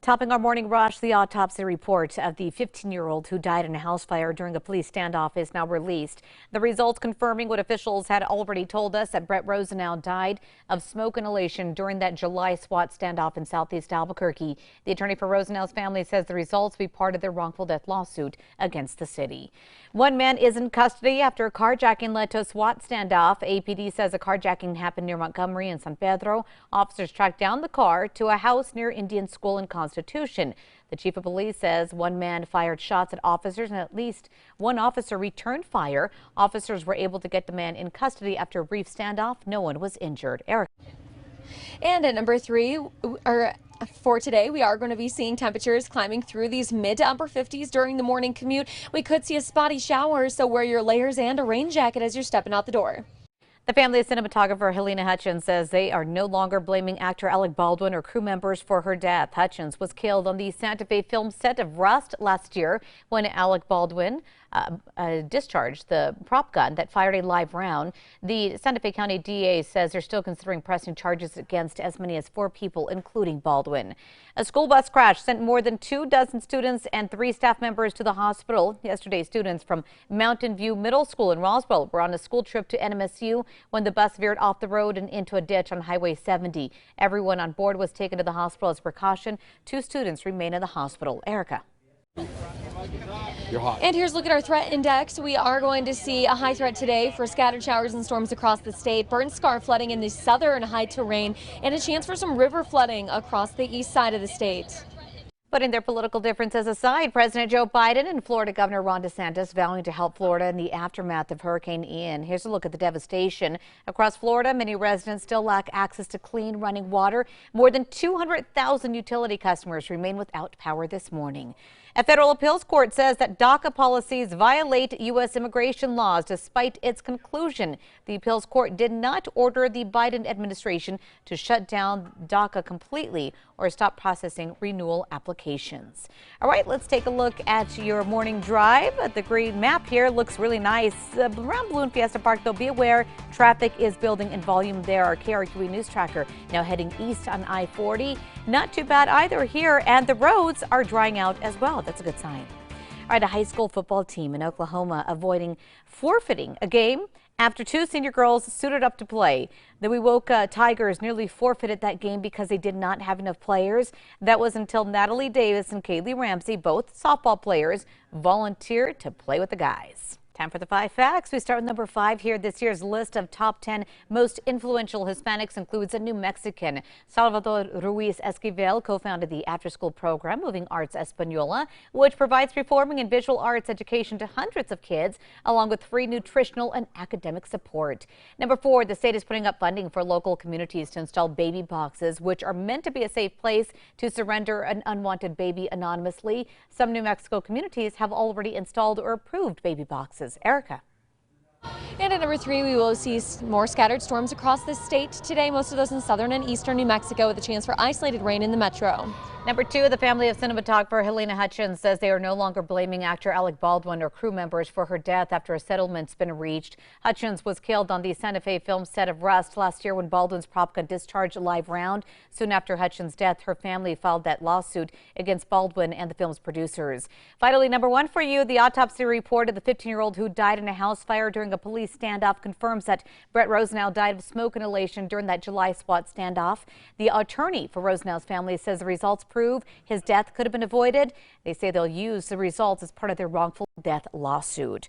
Topping our morning rush, the autopsy report of the 15-year-old who died in a house fire during a police standoff is now released. The results confirming what officials had already told us, that Brett Rosenau died of smoke inhalation during that July SWAT standoff in southeast Albuquerque. The attorney for Rosenau's family says the results will be part of their wrongful death lawsuit against the city. One man is in custody after a carjacking led to a SWAT standoff. APD says a carjacking happened near Montgomery and San Pedro. Officers tracked down the car to a house near Indian School in Constitution. The chief of police says one man fired shots at officers and at least one officer returned fire. Officers were able to get the man in custody after a brief standoff. No one was injured. Eric. And at number 3, for today, we are going to be seeing temperatures climbing through these mid to upper 50s during the morning commute. We could see a spotty shower, so wear your layers and a rain jacket as you're stepping out the door. The family of cinematographer Helena Hutchins says they are no longer blaming actor Alec Baldwin or crew members for her death. Hutchins was killed on the Santa Fe film set of Rust last year when Alec Baldwin discharged the prop gun that fired a live round. The Santa Fe County DA says they're still considering pressing charges against as many as 4 people, including Baldwin. A school bus crash sent more than 24 students and 3 staff members to the hospital. Yesterday, students from Mountain View Middle School in Roswell were on a school trip to NMSU when the bus veered off the road and into a ditch on Highway 70. Everyone on board was taken to the hospital as a precaution. 2 students remain in the hospital. Erica. You're hot. And here's a look at our threat index. We are going to see a high threat today for scattered showers and storms across the state, burn scar flooding in the southern high terrain, and a chance for some river flooding across the east side of the state. Putting their political differences aside, President Joe Biden and Florida Governor Ron DeSantis vowing to help Florida in the aftermath of Hurricane Ian. Here's a look at the devastation. Across Florida, many residents still lack access to clean running water. More than 200,000 utility customers remain without power this morning. A federal appeals court says that DACA policies violate U.S. immigration laws despite its conclusion. The appeals court did not order the Biden administration to shut down DACA completely or stop processing renewal applications. All right, let's take a look at your morning drive. The green map here looks really nice. Around Balloon Fiesta Park, though, be aware traffic is building in volume there. Our KRQE News Tracker now heading east on I-40. Not too bad either here, and the roads are drying out as well. That's a good sign. All right, a high school football team in Oklahoma avoiding forfeiting a game after 2 senior girls suited up to play. The Wewoka Tigers nearly forfeited that game because they did not have enough players. That was until Natalie Davis and Kaylee Ramsey, both softball players, volunteered to play with the guys. Time for the 5 facts. We start with number 5 here. This year's list of top 10 most influential Hispanics includes a New Mexican. Salvador Ruiz Esquivel co-founded the after-school program Moving Arts Espanola, which provides performing and visual arts education to hundreds of kids, along with free nutritional and academic support. Number 4, the state is putting up funding for local communities to install baby boxes, which are meant to be a safe place to surrender an unwanted baby anonymously. Some New Mexico communities have already installed or approved baby boxes. Erica. And at number 3, we will see more scattered storms across the state today, most of those in southern and eastern New Mexico, with a chance for isolated rain in the metro. Number 2, the family of cinematographer Helena Hutchins says they are no longer blaming actor Alec Baldwin or crew members for her death after a settlement's been reached. Hutchins was killed on the Santa Fe film set of Rust last year when Baldwin's prop gun discharged a live round. Soon after Hutchins' death, her family filed that lawsuit against Baldwin and the film's producers. Finally, number 1 for you, the autopsy report of the 15-year-old who died in a house fire during a police standoff confirms that Brett Rosenau died of smoke inhalation during that July SWAT standoff. The attorney for Rosenau's family says the results prove his death could have been avoided. They say they'll use the results as part of their wrongful death lawsuit.